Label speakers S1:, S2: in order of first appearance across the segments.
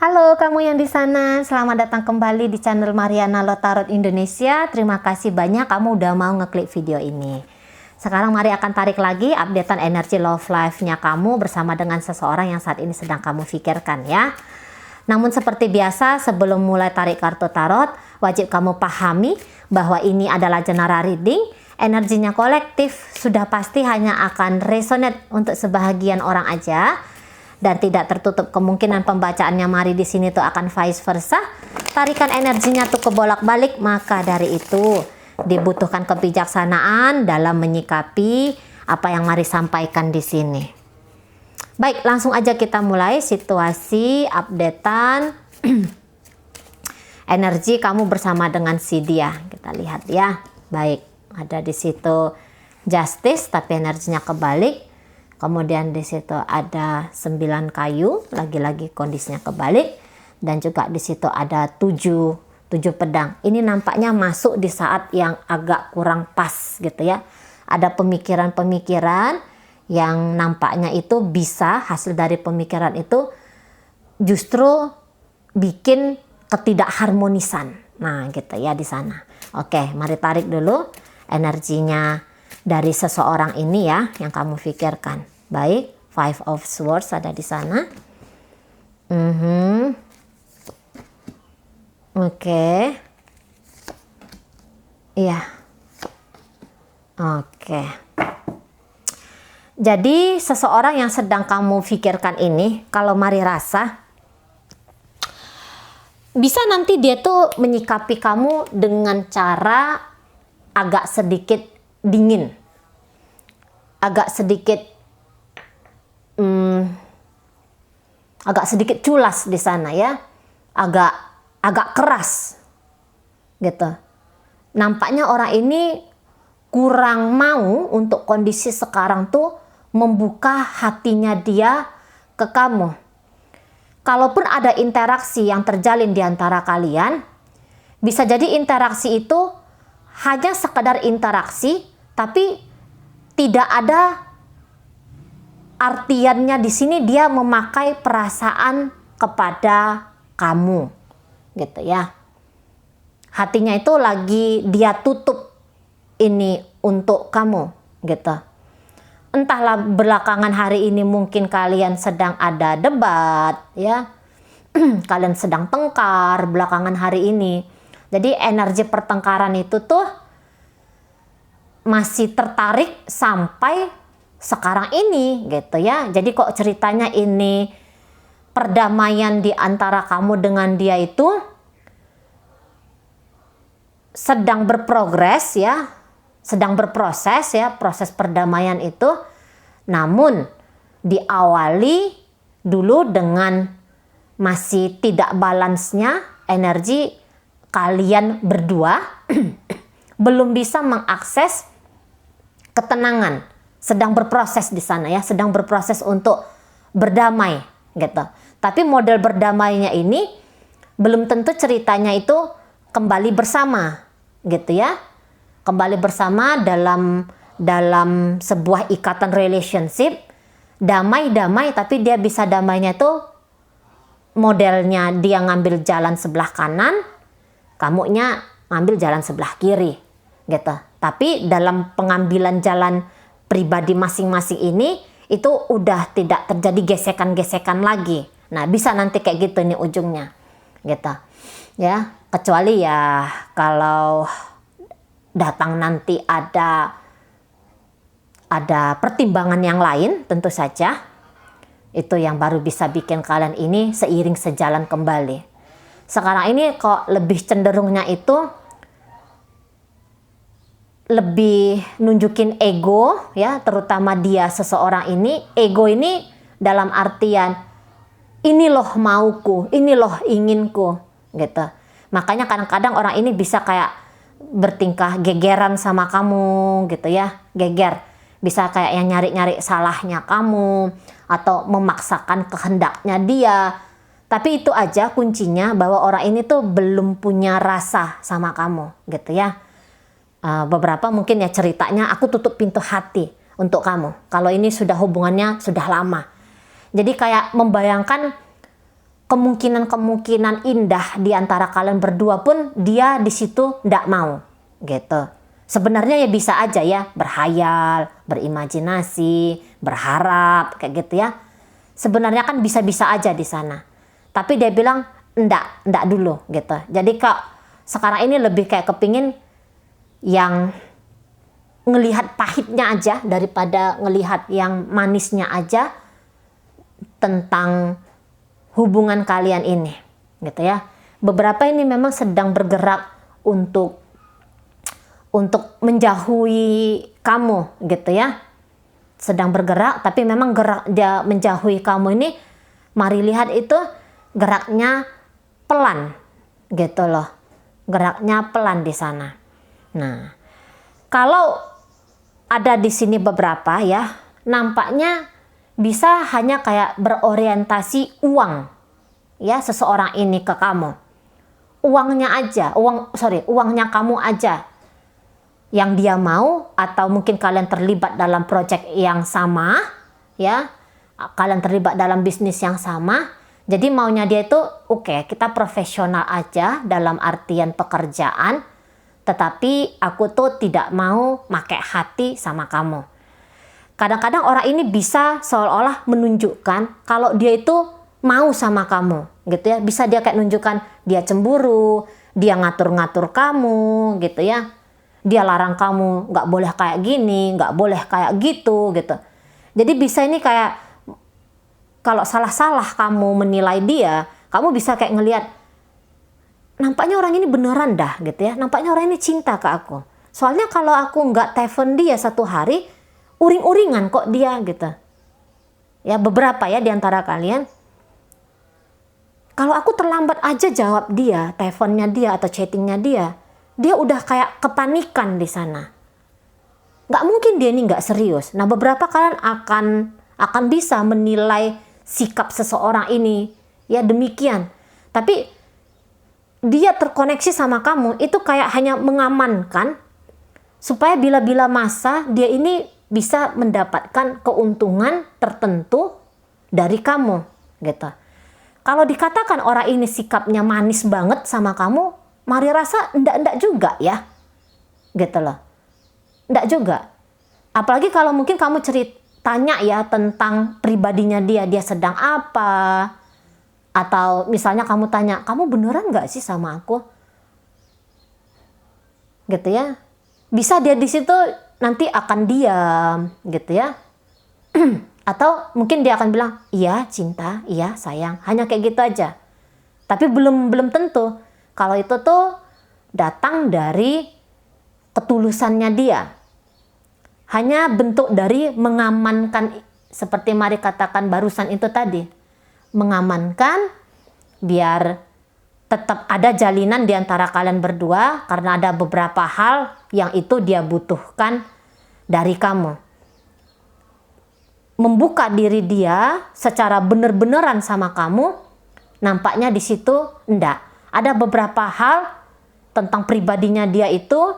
S1: Halo kamu yang di sana, selamat datang kembali di channel Mariana Lotarot Indonesia. Terima kasih banyak kamu udah mau ngeklik video ini. Sekarang mari akan tarik lagi updatean energi love life-nya kamu bersama dengan seseorang yang saat ini sedang kamu pikirkan ya. Namun seperti biasa, sebelum mulai tarik kartu tarot, wajib kamu pahami bahwa ini adalah general reading. Energinya kolektif, sudah pasti hanya akan resonate untuk sebahagian orang aja. Dan tidak tertutup kemungkinan pembacaannya Mari di sini tuh akan vice versa. Tarikan energinya tuh kebolak-balik, maka dari itu dibutuhkan kebijaksanaan dalam menyikapi apa yang Mari sampaikan di sini. Baik, langsung aja kita mulai situasi updatean energi kamu bersama dengan si dia. Kita lihat ya. Baik, ada di situ Justice tapi energinya kebalik. Kemudian di situ ada 9 kayu, lagi-lagi kondisinya kebalik, dan juga di situ ada 7 pedang. Ini nampaknya masuk di saat yang agak kurang pas gitu ya. Ada pemikiran-pemikiran yang nampaknya itu bisa hasil dari pemikiran itu justru bikin ketidakharmonisan. Nah, gitu ya di sana. Oke, mari tarik dulu energinya dari seseorang ini ya yang kamu pikirkan. Baik, Five of Swords ada di sana. Oke. Iya. Oke. Jadi seseorang yang sedang kamu pikirkan ini, kalau Mari rasa bisa nanti dia tuh menyikapi kamu dengan cara agak sedikit dingin, agak sedikit culas di sana ya, agak keras gitu. Nampaknya orang ini kurang mau untuk kondisi sekarang tuh membuka hatinya dia ke kamu. Kalaupun ada interaksi yang terjalin di antara kalian, bisa jadi interaksi itu hanya sekedar interaksi, tapi tidak ada artiannya di sini dia memakai perasaan kepada kamu, gitu ya. Hatinya itu lagi dia tutup ini untuk kamu, gitu. Entahlah belakangan hari ini mungkin kalian sedang ada debat, ya. Kalian sedang tengkar belakangan hari ini. Jadi energi pertengkaran itu tuh masih tertarik sampai sekarang ini gitu ya. Jadi kok ceritanya ini perdamaian di antara kamu dengan dia itu sedang berprogres ya, sedang berproses ya, proses perdamaian itu. Namun diawali dulu dengan masih tidak balansnya energi kalian berdua belum bisa mengakses ketenangan. Sedang berproses di sana ya, sedang berproses untuk berdamai gitu. Tapi model berdamainya ini belum tentu ceritanya itu kembali bersama gitu ya. Kembali bersama dalam sebuah ikatan relationship, damai-damai, tapi dia bisa damainya itu modelnya dia ngambil jalan sebelah kanan, kamunya ngambil jalan sebelah kiri gitu. Tapi dalam pengambilan jalan pribadi masing-masing ini itu udah tidak terjadi gesekan-gesekan lagi. Nah, bisa nanti kayak gitu nih ujungnya. Gitu. Ya, kecuali ya kalau datang nanti ada pertimbangan yang lain tentu saja. Itu yang baru bisa bikin kalian ini seiring sejalan kembali. Sekarang ini kok lebih cenderungnya itu lebih nunjukin ego ya, terutama dia seseorang ini. Ego ini dalam artian ini loh mauku, ini loh inginku gitu. Makanya kadang-kadang orang ini bisa kayak bertingkah gegeran sama kamu gitu ya, geger. Bisa kayak yang nyari-nyari salahnya kamu atau memaksakan kehendaknya dia. Tapi itu aja kuncinya, bahwa orang ini tuh belum punya rasa sama kamu gitu ya. Beberapa mungkin ya ceritanya aku tutup pintu hati untuk kamu. Kalau ini sudah hubungannya sudah lama. Jadi kayak membayangkan kemungkinan-kemungkinan indah di antara kalian berdua pun dia di situ ndak mau gitu. Sebenarnya ya bisa aja ya berhayal, berimajinasi, berharap kayak gitu ya. Sebenarnya kan bisa-bisa aja di sana. Tapi dia bilang ndak dulu gitu. Jadi kak sekarang ini lebih kayak kepingin yang ngelihat pahitnya aja daripada ngelihat yang manisnya aja tentang hubungan kalian ini gitu ya. Beberapa ini memang sedang bergerak untuk menjauhi kamu gitu ya. Sedang bergerak tapi memang gerak dia menjauhi kamu ini mari lihat itu geraknya pelan gitu loh. Geraknya pelan di sana. Nah, kalau ada di sini beberapa ya, nampaknya bisa hanya kayak berorientasi uang ya seseorang ini ke kamu. Uangnya kamu aja yang dia mau, atau mungkin kalian terlibat dalam proyek yang sama ya, kalian terlibat dalam bisnis yang sama. Jadi maunya dia itu oke, kita profesional aja dalam artian pekerjaan, tetapi aku tuh tidak mau pakai hati sama kamu. Kadang-kadang orang ini bisa seolah-olah menunjukkan kalau dia itu mau sama kamu gitu ya. Bisa dia kayak nunjukkan dia cemburu, dia ngatur-ngatur kamu gitu ya. Dia larang kamu nggak boleh kayak gini, nggak boleh kayak gitu gitu. Jadi bisa ini kayak kalau salah-salah kamu menilai dia, kamu bisa kayak ngelihat nampaknya orang ini beneran dah gitu ya. Nampaknya orang ini cinta ke aku. Soalnya kalau aku nggak telepon dia satu hari, uring-uringan kok dia gitu. Ya beberapa ya di antara kalian. Kalau aku terlambat aja jawab dia, teleponnya dia atau chattingnya dia udah kayak kepanikan di sana. Nggak mungkin dia ini nggak serius. Nah beberapa kalian akan bisa menilai sikap seseorang ini ya demikian. Tapi dia terkoneksi sama kamu itu kayak hanya mengamankan supaya bila-bila masa dia ini bisa mendapatkan keuntungan tertentu dari kamu gitu. Kalau dikatakan orang ini sikapnya manis banget sama kamu, mari rasa enggak juga ya. Gitu loh. Enggak juga. Apalagi kalau mungkin kamu tanya ya tentang pribadinya dia sedang apa. Atau misalnya kamu tanya, kamu beneran nggak sih sama aku? Gitu ya. Bisa dia di situ nanti akan diam gitu ya. Atau mungkin dia akan bilang, iya cinta, iya sayang. Hanya kayak gitu aja. Tapi belum tentu. Kalau itu tuh datang dari ketulusannya dia. Hanya bentuk dari mengamankan, seperti Mari katakan barusan itu tadi. Mengamankan biar tetap ada jalinan di antara kalian berdua karena ada beberapa hal yang itu dia butuhkan dari kamu. Membuka diri dia secara bener-beneran sama kamu, nampaknya di situ enggak. Ada beberapa hal tentang pribadinya dia itu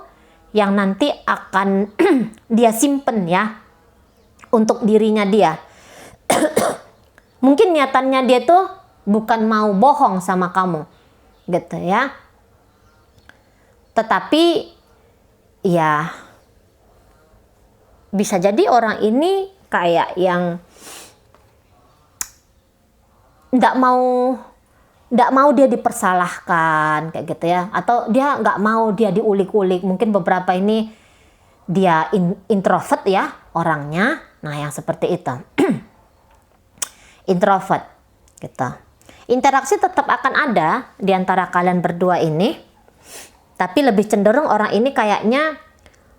S1: yang nanti akan dia simpen ya untuk dirinya dia. Mungkin niatannya dia tuh bukan mau bohong sama kamu gitu ya. Tetapi ya bisa jadi orang ini kayak yang nggak mau dia dipersalahkan kayak gitu ya, atau dia nggak mau dia diulik-ulik. Mungkin beberapa ini dia introvert ya orangnya. Nah yang seperti itu introvert gitu. Interaksi tetap akan ada di antara kalian berdua ini, tapi lebih cenderung orang ini kayaknya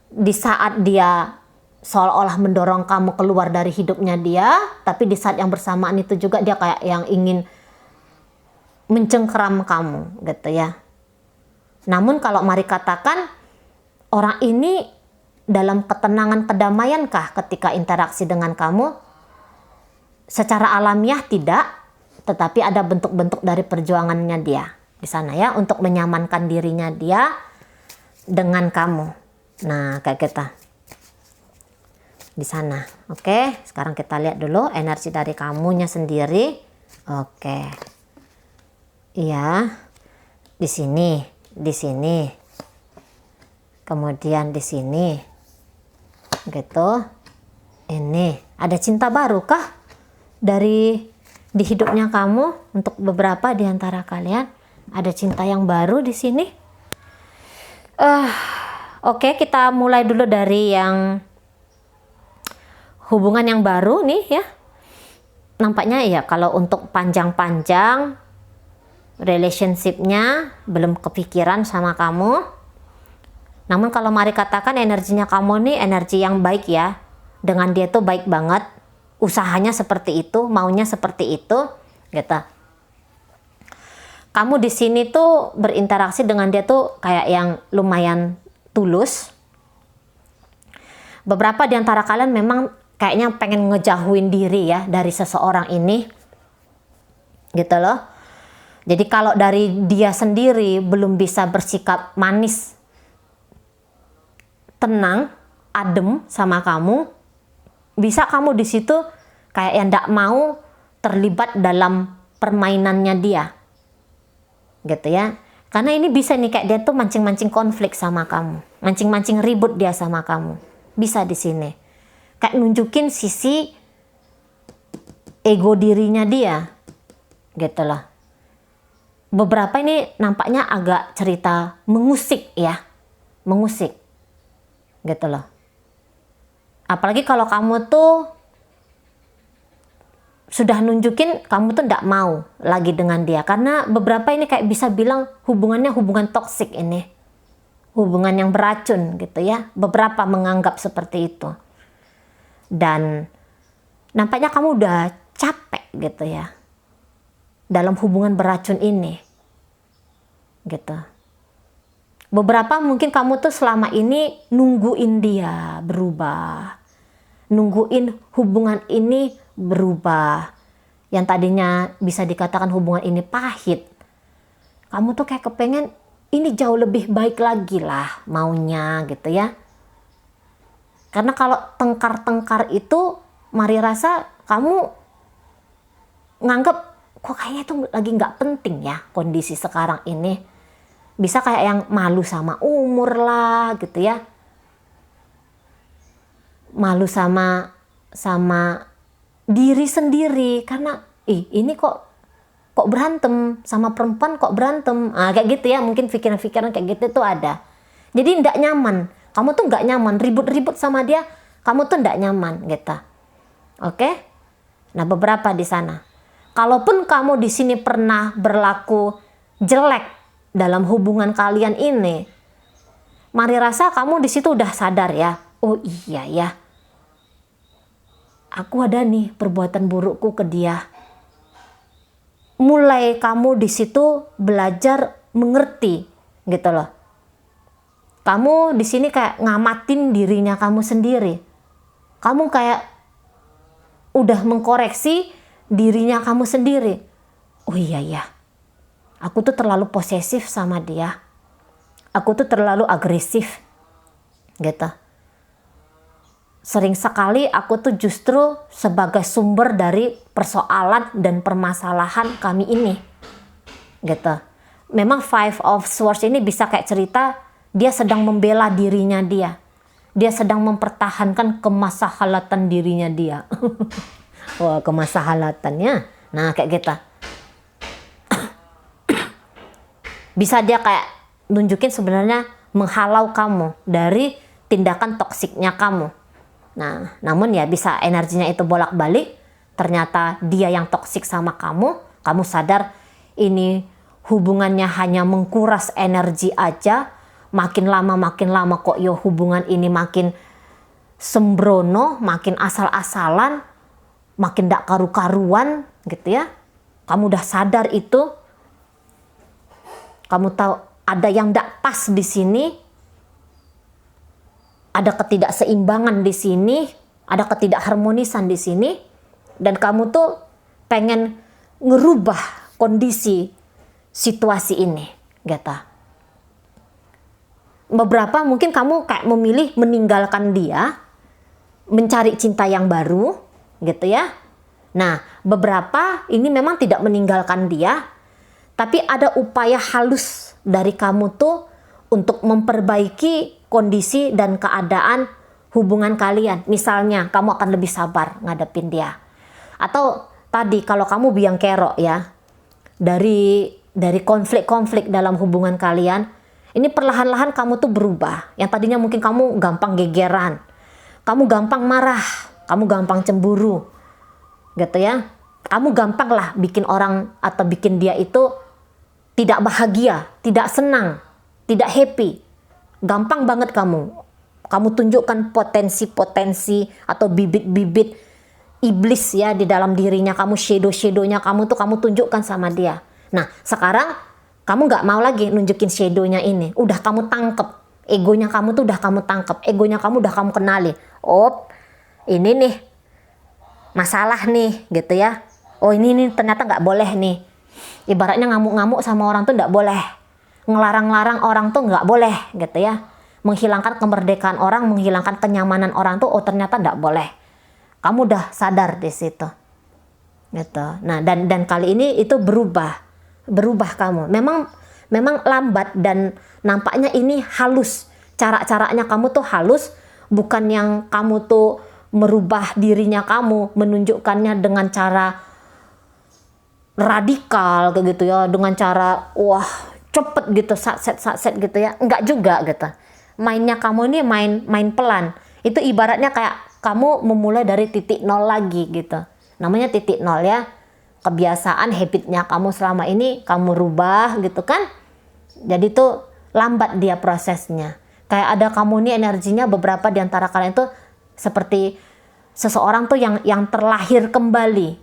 S1: di saat dia seolah-olah mendorong kamu keluar dari hidupnya dia, tapi di saat yang bersamaan itu juga dia kayak yang ingin mencengkeram kamu gitu ya. Namun kalau Mari katakan orang ini dalam ketenangan kedamaiankah ketika interaksi dengan kamu? Secara alamiah tidak, tetapi ada bentuk-bentuk dari perjuangannya dia di sana ya untuk menyamankan dirinya dia dengan kamu. Nah, kayak kita di sana. Oke, sekarang kita lihat dulu energi dari kamunya sendiri. Oke. Iya, di sini, kemudian di sini, gitu. Ini ada cinta baru kah di hidupnya kamu? Untuk beberapa di antara kalian ada cinta yang baru di sini. Oke, kita mulai dulu dari yang hubungan yang baru nih ya. Nampaknya ya kalau untuk panjang-panjang relationship-nya belum kepikiran sama kamu. Namun kalau mari katakan energinya kamu nih energi yang baik ya. Dengan dia tuh baik banget. Usahanya seperti itu, maunya seperti itu, gitu. Kamu di sini tuh berinteraksi dengan dia tuh kayak yang lumayan tulus. Beberapa di antara kalian memang kayaknya pengen ngejauhin diri ya dari seseorang ini, gitu loh. Jadi kalau dari dia sendiri belum bisa bersikap manis, tenang, adem sama kamu, bisa kamu di situ kayak yang tidak mau terlibat dalam permainannya dia, gitu ya. Karena ini bisa nih kayak dia tuh mancing-mancing konflik sama kamu, mancing-mancing ribut dia sama kamu, bisa di sini. Kayak nunjukin sisi ego dirinya dia, gitu loh. Beberapa ini nampaknya agak cerita mengusik ya, mengusik, gitu loh. Apalagi kalau kamu tuh sudah nunjukin kamu tuh tidak mau lagi dengan dia, karena beberapa ini kayak bisa bilang hubungannya hubungan toksik ini, hubungan yang beracun gitu ya. Beberapa menganggap seperti itu, dan nampaknya kamu udah capek gitu ya dalam hubungan beracun ini, gitu. Beberapa mungkin kamu tuh selama ini nungguin dia berubah, nungguin hubungan ini berubah. Yang tadinya bisa dikatakan hubungan ini pahit, kamu tuh kayak kepengen ini jauh lebih baik lagi lah maunya, gitu ya. Karena kalau tengkar-tengkar itu, mari rasa kamu nganggep kok kayaknya itu lagi nggak penting ya kondisi sekarang ini. Bisa kayak yang malu sama umur lah gitu ya, malu sama diri sendiri karena ini kok berantem sama perempuan, kok berantem, kayak gitu ya. Mungkin pikiran-pikiran kayak gitu tuh ada. Jadi ndak nyaman, kamu tuh nggak nyaman ribut-ribut sama dia, kamu tuh ndak nyaman gitu. Oke? Nah, beberapa di sana. Kalaupun kamu di sini pernah berlaku jelek dalam hubungan kalian ini, mari rasa kamu di situ udah sadar ya. Oh iya ya, aku ada nih perbuatan burukku ke dia. Mulai kamu di situ belajar mengerti, gitu loh. Kamu di sini kayak ngamatin dirinya kamu sendiri. Kamu kayak udah mengkoreksi dirinya kamu sendiri. Oh iya ya, aku tuh terlalu posesif sama dia. Aku tuh terlalu agresif, gitu. Sering sekali aku tuh justru sebagai sumber dari persoalan dan permasalahan kami ini, gitu. Memang Five of Swords ini bisa kayak cerita dia sedang membela dirinya dia. Dia sedang mempertahankan kemaslahatan dirinya dia. Wah, kemaslahatannya. Nah, kayak gitu. Bisa dia kayak nunjukin sebenarnya menghalau kamu dari tindakan toksiknya kamu. Nah, namun ya bisa energinya itu bolak-balik. Ternyata dia yang toksik sama kamu. Kamu sadar ini hubungannya hanya mengkuras energi aja. Makin lama kok yo hubungan ini makin sembrono, makin asal-asalan, makin gak karu-karuan gitu ya. Kamu udah sadar itu. Kamu tahu ada yang gak pas di sini. Ada ketidakseimbangan di sini, ada ketidakharmonisan di sini, dan kamu tuh pengen ngerubah kondisi situasi ini, gitu. Beberapa mungkin kamu kayak memilih meninggalkan dia, mencari cinta yang baru, gitu ya. Nah, beberapa ini memang tidak meninggalkan dia, Tapi ada upaya halus dari kamu tuh untuk memperbaiki kondisi dan keadaan hubungan kalian. Misalnya kamu akan lebih sabar ngadepin dia. Atau tadi kalau kamu biang kerok ya, dari konflik-konflik dalam hubungan kalian, ini perlahan-lahan kamu tuh berubah. Yang tadinya mungkin kamu gampang gegeran, kamu gampang marah, kamu gampang cemburu, gitu ya. Kamu gampang lah bikin orang atau bikin dia itu tidak bahagia, tidak senang, tidak happy. Gampang banget kamu tunjukkan potensi-potensi atau bibit-bibit iblis ya di dalam dirinya kamu, shadow-shadownya kamu tuh kamu tunjukkan sama dia. Nah sekarang kamu nggak mau lagi nunjukin shadownya ini, udah kamu tangkep, egonya kamu tuh udah kamu tangkep, egonya kamu udah kamu kenali. Oh ini nih masalah nih gitu ya, oh ini nih ternyata nggak boleh nih. Ibaratnya ngamuk-ngamuk sama orang tuh nggak boleh, ngelarang-larang orang tuh nggak boleh gitu ya, menghilangkan kemerdekaan orang, menghilangkan kenyamanan orang tuh oh ternyata nggak boleh. Kamu udah sadar di situ gitu. Nah dan kali ini itu berubah kamu. Memang lambat dan nampaknya ini halus, cara-caranya kamu tuh halus, bukan yang kamu tuh merubah dirinya kamu, menunjukkannya dengan cara radikal kayak gitu ya, dengan cara wah cepet gitu, satset gitu ya, enggak juga gitu. Mainnya kamu ini main pelan. Itu ibaratnya kayak kamu memulai dari titik nol lagi gitu. Namanya titik nol ya, kebiasaan habitnya kamu selama ini kamu rubah gitu kan. Jadi tuh lambat dia prosesnya. Kayak ada kamu nih energinya, beberapa di antara kalian tuh seperti seseorang tuh yang terlahir kembali.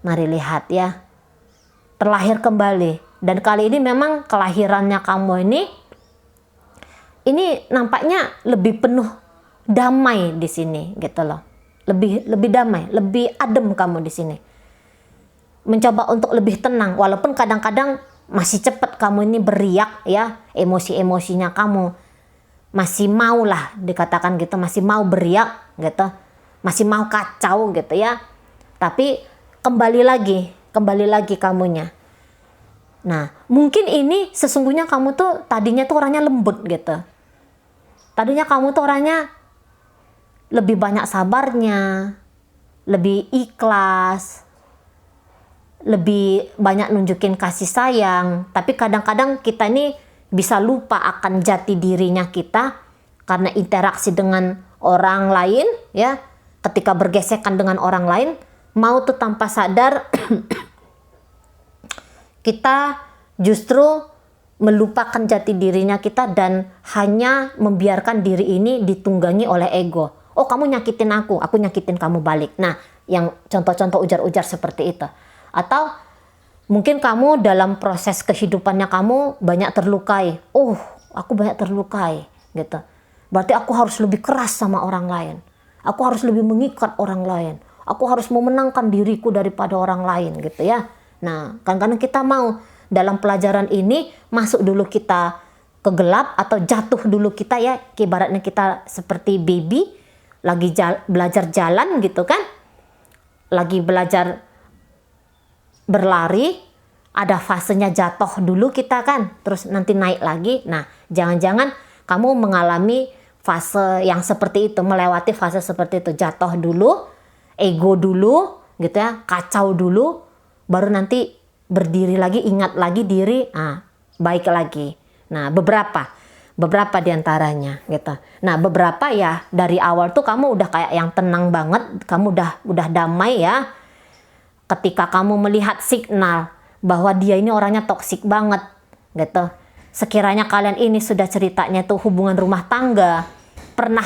S1: Mari lihat ya, terlahir kembali. Dan kali ini memang kelahirannya kamu ini nampaknya lebih penuh damai di sini gitu loh. Lebih damai, lebih adem kamu di sini. Mencoba untuk lebih tenang, walaupun kadang-kadang masih cepat kamu ini beriak ya, emosi-emosinya kamu masih mau lah dikatakan gitu, masih mau beriak gitu, masih mau kacau gitu ya. Tapi kembali lagi kamunya. Nah, mungkin ini sesungguhnya kamu tuh tadinya tuh orangnya lembut gitu. Tadinya kamu tuh orangnya lebih banyak sabarnya, lebih ikhlas, lebih banyak nunjukin kasih sayang. Tapi kadang-kadang kita ini bisa lupa akan jati dirinya kita karena interaksi dengan orang lain ya. Ketika bergesekan dengan orang lain, mau tuh tanpa sadar kita justru melupakan jati dirinya kita dan hanya membiarkan diri ini ditunggangi oleh ego. Oh kamu nyakitin aku nyakitin kamu balik. Nah yang contoh-contoh ujar-ujar seperti itu. Atau mungkin kamu dalam proses kehidupannya kamu banyak terlukai. Oh aku banyak terlukai gitu. Berarti aku harus lebih keras sama orang lain. Aku harus lebih mengikat orang lain. Aku harus memenangkan diriku daripada orang lain gitu ya. Nah kadang-kadang kita mau dalam pelajaran ini masuk dulu kita ke gelap atau jatuh dulu kita ya, ibaratnya kita seperti baby lagi belajar jalan gitu kan, lagi belajar berlari, ada fasenya jatuh dulu kita kan, terus nanti naik lagi. Nah jangan-jangan kamu mengalami fase yang seperti itu, melewati fase seperti itu, jatuh dulu, ego dulu gitu ya, kacau dulu, baru nanti berdiri lagi, ingat lagi diri, baik lagi. Nah beberapa diantaranya gitu. Nah beberapa ya dari awal tuh kamu udah kayak yang tenang banget, kamu udah damai ya. Ketika kamu melihat signal bahwa dia ini orangnya toksik banget gitu. Sekiranya kalian ini sudah ceritanya tuh hubungan rumah tangga, pernah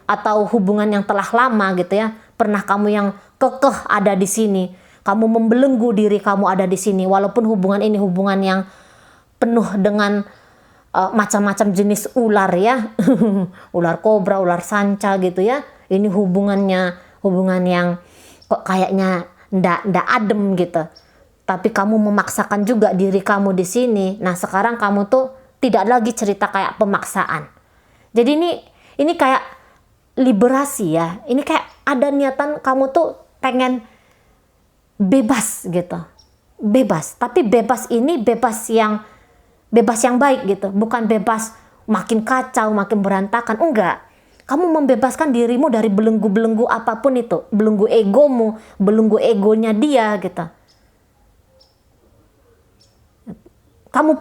S1: atau hubungan yang telah lama gitu ya, pernah kamu yang kekeh ada di sini. Kamu membelenggu diri kamu ada di sini, walaupun hubungan ini hubungan yang penuh dengan macam-macam jenis ular ya, ular kobra, ular sanca gitu ya. Ini hubungan yang kok kayaknya ndak adem gitu. Tapi kamu memaksakan juga diri kamu di sini. Nah sekarang kamu tuh tidak lagi cerita kayak pemaksaan. Jadi ini kayak liberasi ya. Ini kayak ada niatan kamu tuh pengen bebas gitu. bebas. Tapi bebas ini bebas yang baik gitu, bukan bebas makin kacau, makin berantakan. Enggak. Kamu membebaskan dirimu dari belenggu-belenggu apapun itu, belenggu egomu, belenggu egonya dia gitu. Kamu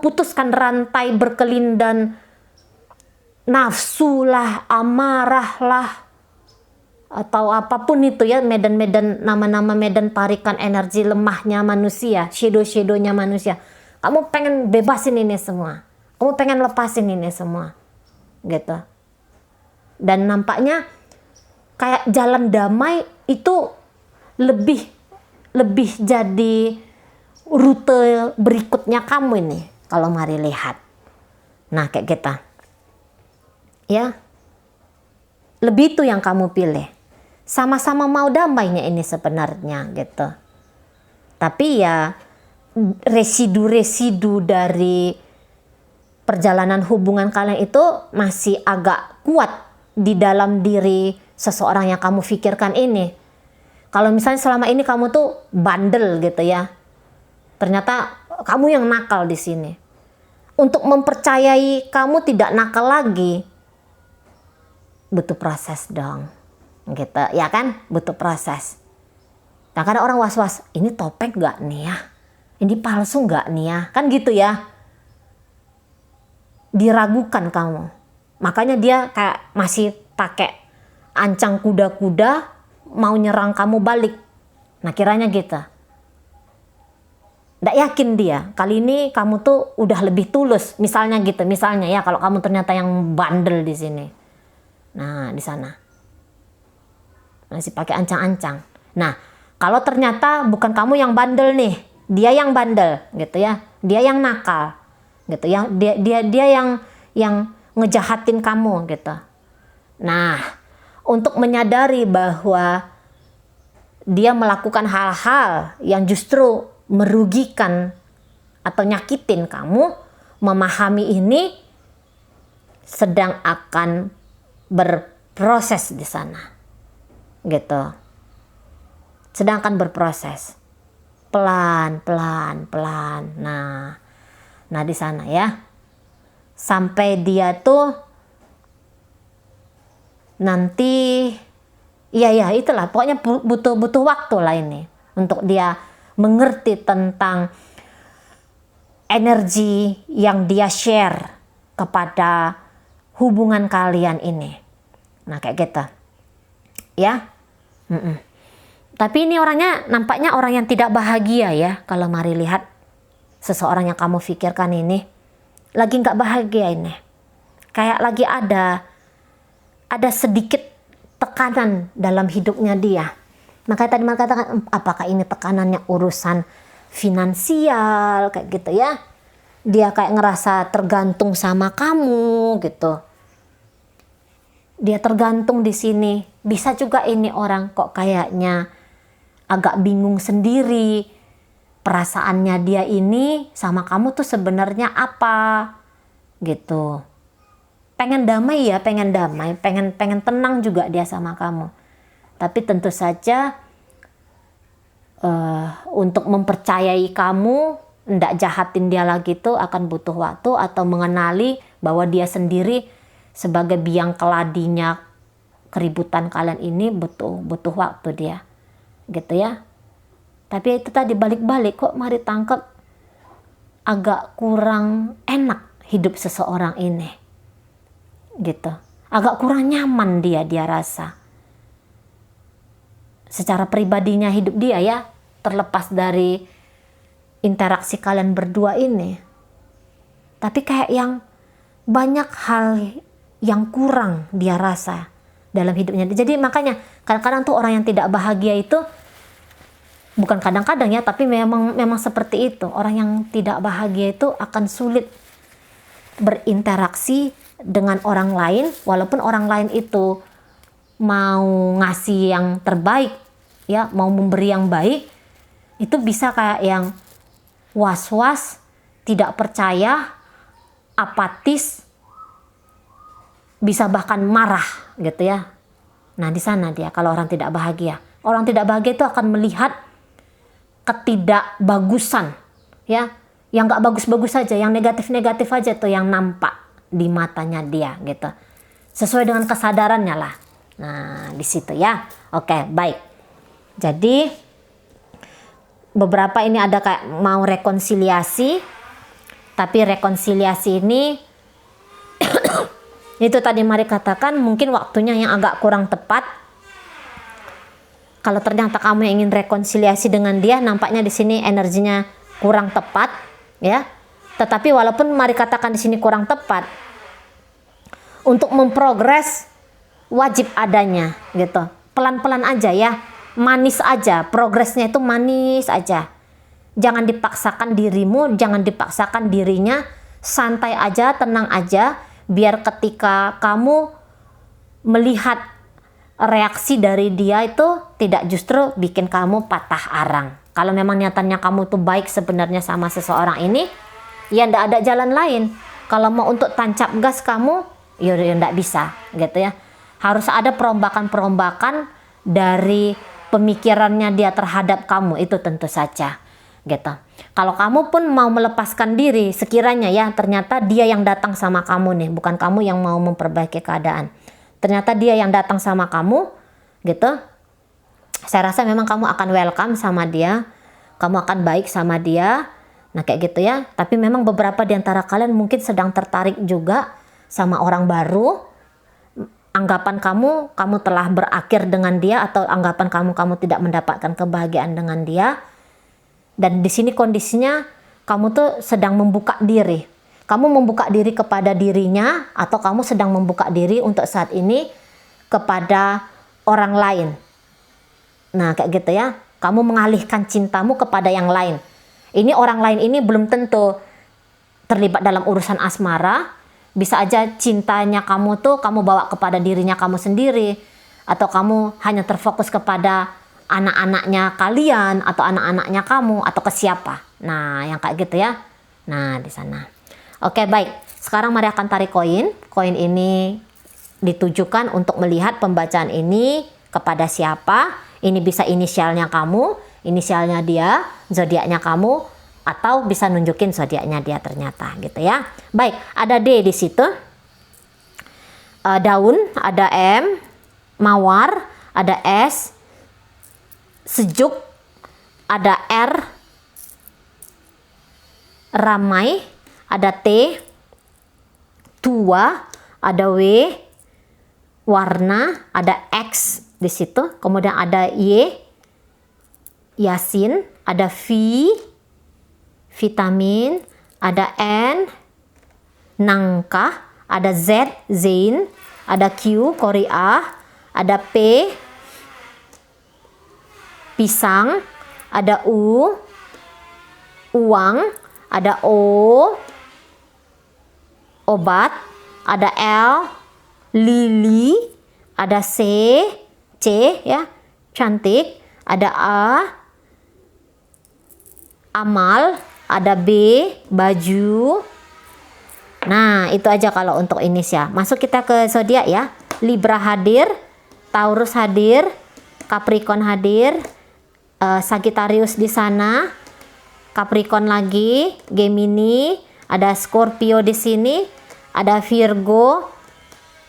S1: putuskan rantai berkelindan nafsu lah, amarah lah, atau apapun itu ya, medan-medan, nama-nama medan tarikan energi lemahnya manusia, shadow-shadownya manusia. Kamu pengen bebasin ini semua, kamu pengen lepasin ini semua gitu. Dan nampaknya kayak jalan damai itu lebih jadi rute berikutnya kamu ini, kalau mari lihat. Nah kayak kita ya, lebih itu yang kamu pilih. Sama-sama mau damainya ini sebenarnya gitu. Tapi ya residu-residu dari perjalanan hubungan kalian itu masih agak kuat di dalam diri seseorang yang kamu pikirkan ini. Kalau misalnya selama ini kamu tuh bandel gitu ya, ternyata kamu yang nakal di sini. Untuk mempercayai kamu tidak nakal lagi, butuh proses dong, gitu ya kan? Butuh proses. Nah kadang orang was-was, ini topeng nggak nih ya? Ini palsu nggak nih ya? Kan gitu ya. Diragukan kamu. Makanya dia kayak masih pakai ancang kuda-kuda mau nyerang kamu balik. Nah kiranya gitu. Nggak yakin dia. Kali ini kamu tuh udah lebih tulus. Misalnya gitu. Misalnya ya kalau kamu ternyata yang bandel di sini. Nah di sana. Masih pakai ancang-ancang. Nah kalau ternyata bukan kamu yang bandel nih. Dia yang bandel gitu ya. Dia yang nakal. Gitu ya. Dia yang ngejahatin kamu gitu. Nah, untuk menyadari bahwa dia melakukan hal-hal yang justru merugikan atau nyakitin kamu, memahami ini sedang akan berproses di sana. Gitu. Sedang akan berproses. Pelan. Nah di sana ya. Sampai dia tuh nanti ya itulah pokoknya butuh waktu lah ini untuk dia mengerti tentang energi yang dia share kepada hubungan kalian ini. Nah kayak gitu ya. Tapi ini orangnya nampaknya orang yang tidak bahagia ya. Kalau mari lihat seseorang yang kamu pikirkan ini lagi nggak bahagia ini, kayak lagi ada sedikit tekanan dalam hidupnya dia. Makanya tadi Mark katakan, apakah ini tekanannya urusan finansial kayak gitu ya? Dia kayak ngerasa tergantung sama kamu gitu. Dia tergantung di sini. Bisa juga ini orang kok kayaknya agak bingung sendiri. Perasaannya dia ini sama kamu tuh sebenarnya apa gitu. Pengen damai ya, pengen tenang juga dia sama kamu. Tapi tentu saja untuk mempercayai kamu, ndak jahatin dia lagi tuh akan butuh waktu, atau mengenali bahwa dia sendiri sebagai biang keladinya keributan kalian ini butuh waktu dia gitu ya. Tapi itu tadi balik-balik kok mari tangkap agak kurang enak hidup seseorang ini. Gitu. Agak kurang nyaman dia rasa. Secara pribadinya hidup dia ya, terlepas dari interaksi kalian berdua ini. Tapi kayak yang banyak hal yang kurang dia rasa dalam hidupnya. Jadi makanya kadang-kadang tuh orang yang tidak bahagia itu, bukan kadang-kadang ya, tapi memang seperti itu. Orang yang tidak bahagia itu akan sulit berinteraksi dengan orang lain, walaupun orang lain itu mau ngasih yang terbaik, ya, mau memberi yang baik, itu bisa kayak yang was-was, tidak percaya, apatis, bisa bahkan marah gitu ya. Nah di sana dia kalau orang tidak bahagia. Orang tidak bahagia itu akan melihat ketidakbagusan, ya, yang nggak bagus-bagus saja, yang negatif-negatif aja tuh yang nampak di matanya dia gitu, sesuai dengan kesadarannya lah. Nah di situ ya. Oke, baik. Jadi beberapa ini ada kayak mau rekonsiliasi, tapi rekonsiliasi ini itu tadi mari katakan mungkin waktunya yang agak kurang tepat. Kalau ternyata kamu yang ingin rekonsiliasi dengan dia, nampaknya di sini energinya kurang tepat, ya. Tetapi walaupun mari katakan di sini kurang tepat, untuk memprogres wajib adanya, gitu. Pelan-pelan aja ya, manis aja, progresnya itu manis aja. Jangan dipaksakan dirimu, jangan dipaksakan dirinya, santai aja, tenang aja, biar ketika kamu melihat reaksi dari dia itu tidak justru bikin kamu patah arang. Kalau memang niatannya kamu tuh baik sebenarnya sama seseorang ini, ya ndak ada jalan lain. Kalau mau untuk tancap gas kamu, ya ndak bisa gitu ya. Harus ada perombakan-perombakan dari pemikirannya dia terhadap kamu, itu tentu saja gitu. Kalau kamu pun mau melepaskan diri, sekiranya ya ternyata dia yang datang sama kamu nih, bukan kamu yang mau memperbaiki keadaan. Ternyata dia yang datang sama kamu gitu, saya rasa memang kamu akan welcome sama dia, kamu akan baik sama dia, nah kayak gitu ya. Tapi memang beberapa di antara kalian mungkin sedang tertarik juga sama orang baru. Anggapan kamu telah berakhir dengan dia, atau anggapan kamu tidak mendapatkan kebahagiaan dengan dia. Dan di sini kondisinya kamu tuh sedang membuka diri. Kamu membuka diri kepada dirinya, atau kamu sedang membuka diri untuk saat ini kepada orang lain. Nah kayak gitu ya. Kamu mengalihkan cintamu kepada yang lain. Ini orang lain ini belum tentu terlibat dalam urusan asmara. Bisa aja cintanya kamu tuh kamu bawa kepada dirinya kamu sendiri. Atau kamu hanya terfokus kepada anak-anaknya kalian, atau anak-anaknya kamu, atau ke siapa. Nah yang kayak gitu ya. Nah di sana. Oke, baik. Sekarang mari akan tarik koin. Koin ini ditujukan untuk melihat pembacaan ini kepada siapa. Ini bisa inisialnya kamu, inisialnya dia, zodiaknya kamu, atau bisa nunjukin zodiaknya dia ternyata gitu ya. Baik, ada D di situ. Daun, ada M, mawar, ada S, sejuk, ada R, ramai, ada T, tua, ada W, warna, ada X di situ, kemudian ada Y, Yasin, ada V, vitamin, ada N, nangka, ada Z, Zain, ada Q, Korea, ada P, pisang, ada U, uang, ada O, obat, ada L, lili, ada C ya, cantik, ada A, amal, ada B, baju. Nah itu aja kalau untuk inisial. Masuk kita ke zodiak ya. Libra hadir, Taurus hadir, Capricorn hadir, Sagittarius di sana, Capricorn lagi, Gemini, ada Scorpio di sini, ada Virgo,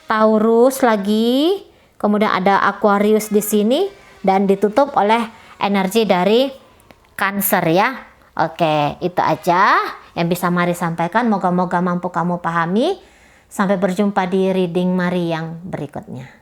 S1: Taurus lagi, kemudian ada Aquarius di sini, dan ditutup oleh energi dari Cancer ya. Oke, itu aja yang bisa Mari sampaikan. Moga-moga mampu kamu pahami. Sampai berjumpa di reading Mari yang berikutnya.